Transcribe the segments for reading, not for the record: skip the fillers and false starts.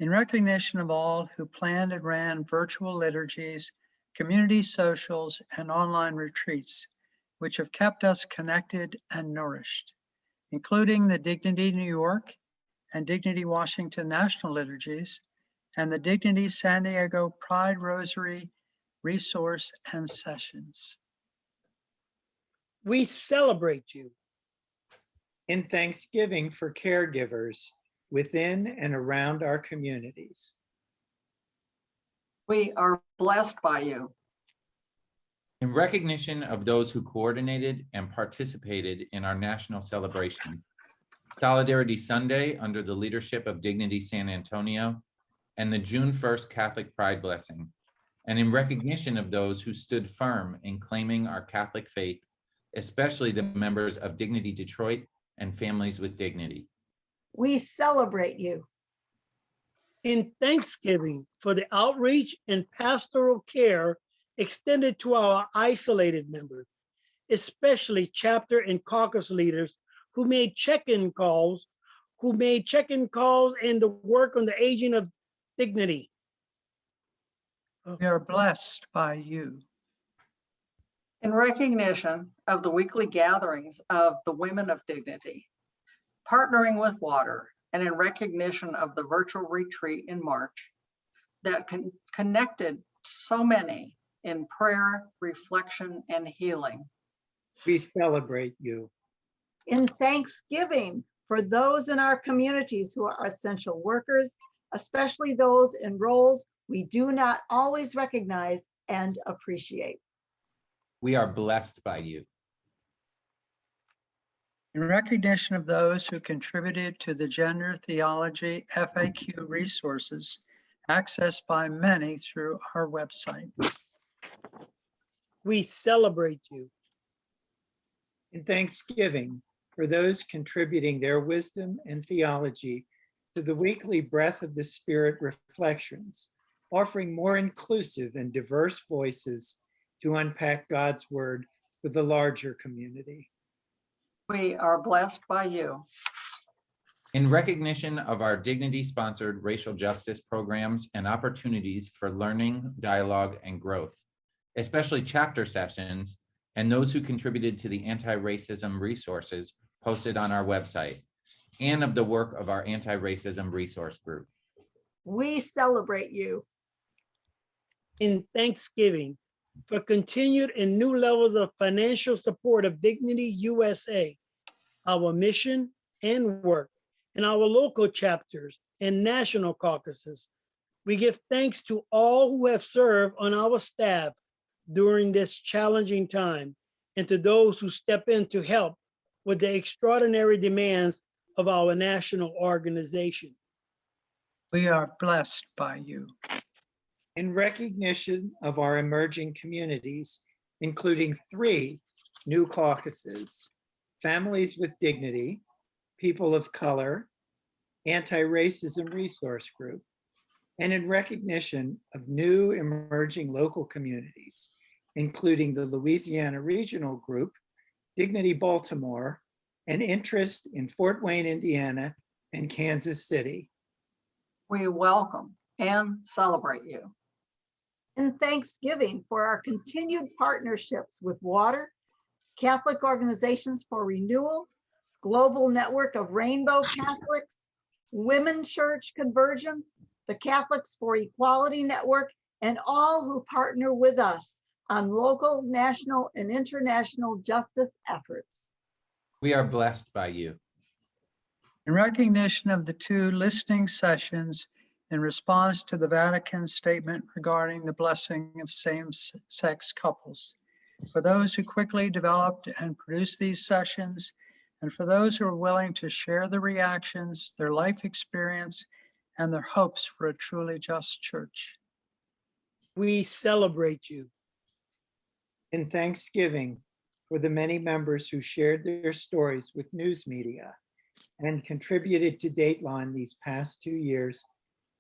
In recognition of all who planned and ran virtual liturgies, community socials, and online retreats, which have kept us connected and nourished, including the Dignity New York and Dignity Washington National Liturgies, and the Dignity San Diego Pride Rosary resource and sessions. We celebrate you. In thanksgiving for caregivers within and around our communities. We are blessed by you. In recognition of those who coordinated and participated in our national celebrations, Solidarity Sunday under the leadership of Dignity San Antonio, and the June 1st Catholic Pride Blessing, and in recognition of those who stood firm in claiming our Catholic faith, especially the members of Dignity Detroit and Families with Dignity. We celebrate you. In thanksgiving for the outreach and pastoral care extended to our isolated members, especially chapter and caucus leaders who made check-in calls, and the work on the aging of dignity. We are blessed by you. In recognition of the weekly gatherings of the Women of Dignity, partnering with Water, and in recognition of the virtual retreat in March that connected so many in prayer, reflection, and healing. We celebrate you. In thanksgiving for those in our communities who are essential workers, especially those in roles we do not always recognize and appreciate. We are blessed by you. In recognition of those who contributed to the Gender Theology FAQ resources accessed by many through our website. We celebrate you. In thanksgiving for those contributing their wisdom and theology to the weekly Breath of the Spirit reflections, offering more inclusive and diverse voices to unpack God's word for the larger community. We are blessed by you. In recognition of our Dignity-sponsored racial justice programs and opportunities for learning, dialogue, and growth, especially chapter sessions and those who contributed to the anti-racism resources posted on our website, and of the work of our anti-racism resource group. We celebrate you. In thanksgiving for continued and new levels of financial support of Dignity USA, our mission and work, and our local chapters and national caucuses. We give thanks to all who have served on our staff during this challenging time, and to those who step in to help with the extraordinary demands of our national organization. We are blessed by you. In recognition of our emerging communities, including 3 new caucuses, Families with Dignity, People of Color, Anti-Racism Resource Group, and in recognition of new emerging local communities, including the Louisiana Regional Group, Dignity Baltimore, and interest in Fort Wayne, Indiana, and Kansas City. We welcome and celebrate you. In thanksgiving for our continued partnerships with Water, Catholic Organizations for Renewal, Global Network of Rainbow Catholics, Women's Church Convergence, the Catholics for Equality Network, and all who partner with us on local, national, and international justice efforts. We are blessed by you. In recognition of the 2 listening sessions in response to the Vatican statement regarding the blessing of same-sex couples, for those who quickly developed and produced these sessions, and for those who are willing to share their reactions, their life experience, and their hopes for a truly just church. We celebrate you. In thanksgiving for the many members who shared their stories with news media and contributed to Dateline these past 2 years,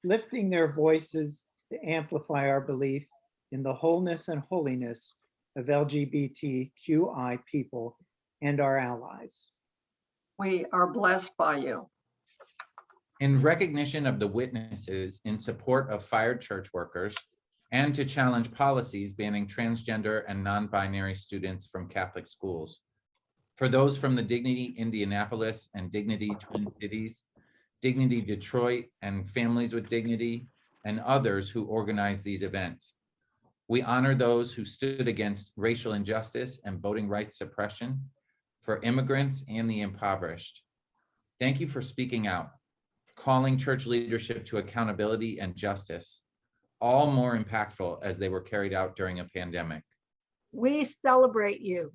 lifting their voices to amplify our belief in the wholeness and holiness of LGBTQI people and our allies. We are blessed by you. In recognition of the witnesses in support of fired church workers and to challenge policies banning transgender and non-binary students from Catholic schools. For those from the Dignity Indianapolis and Dignity Twin Cities, Dignity Detroit and Families with Dignity, and others who organize these events. We honor those who stood against racial injustice and voting rights suppression for immigrants and the impoverished. Thank you for speaking out, calling church leadership to accountability and justice, all more impactful as they were carried out during a pandemic. We celebrate you.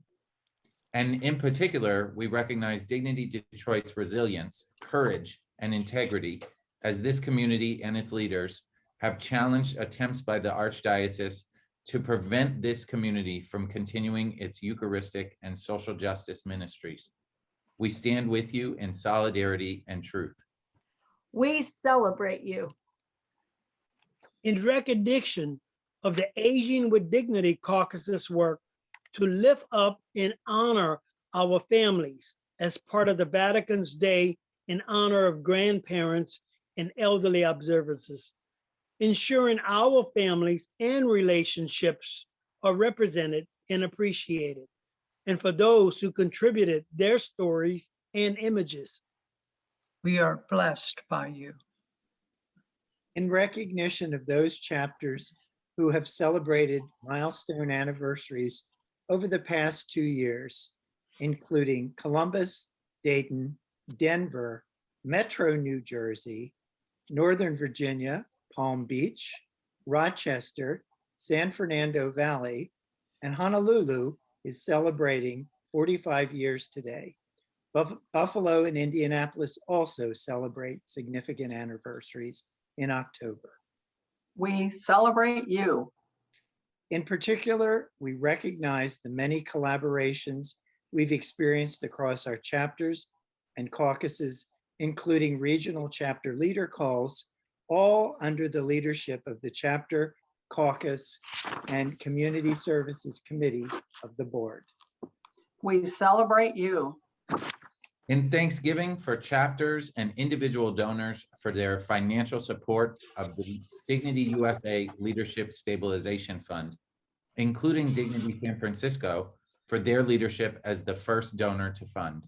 And in particular, we recognize Dignity Detroit's resilience, courage, and integrity as this community and its leaders have challenged attempts by the Archdiocese to prevent this community from continuing its Eucharistic and social justice ministries. We stand with you in solidarity and truth. We celebrate you. In recognition of the Aging with Dignity Caucus's work to lift up and honor our families as part of the Vatican's Day in honor of grandparents and elderly observances, ensuring our families and relationships are represented and appreciated, and for those who contributed their stories and images. We are blessed by you. In recognition of those chapters who have celebrated milestone anniversaries over the past 2 years, including Columbus, Dayton, Denver, Metro New Jersey, Northern Virginia, Palm Beach, Rochester, San Fernando Valley, and Honolulu is celebrating 45 years today. Buffalo and Indianapolis also celebrate significant anniversaries in October. We celebrate you. In particular, we recognize the many collaborations we've experienced across our chapters and caucuses, including regional chapter leader calls, all under the leadership of the chapter, caucus, and community services committee of the board. We celebrate you. In thanksgiving for chapters and individual donors for their financial support of the Dignity USA Leadership Stabilization Fund, including Dignity San Francisco for their leadership as the first donor to fund.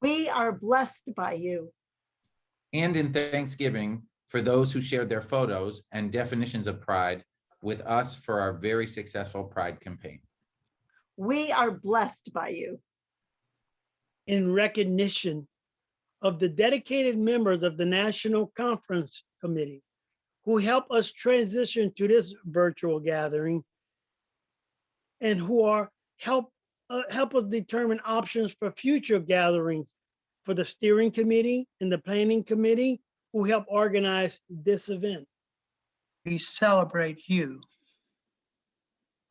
We are blessed by you. And in thanksgiving for those who shared their photos and definitions of pride with us for our very successful Pride campaign. We are blessed by you. In recognition of the dedicated members of the National Conference Committee who help us transition to this virtual gathering and who are help us determine options for future gatherings for the steering committee and the planning committee who help organize this event. We celebrate you.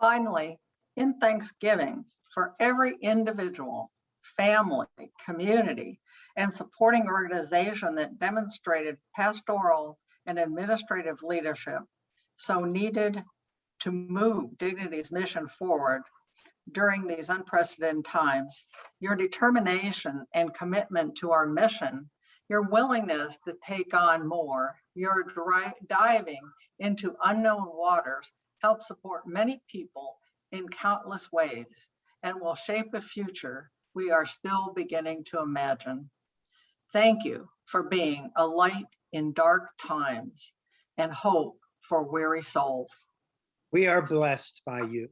Finally, in thanksgiving for every individual, family, community, and supporting organization that demonstrated pastoral and administrative leadership so needed to move Dignity's mission forward during these unprecedented times, your determination and commitment to our mission, your willingness to take on more, your diving into unknown waters help support many people in countless ways and will shape a future we are still beginning to imagine. Thank you for being a light in dark times and hope for weary souls. We are blessed by you.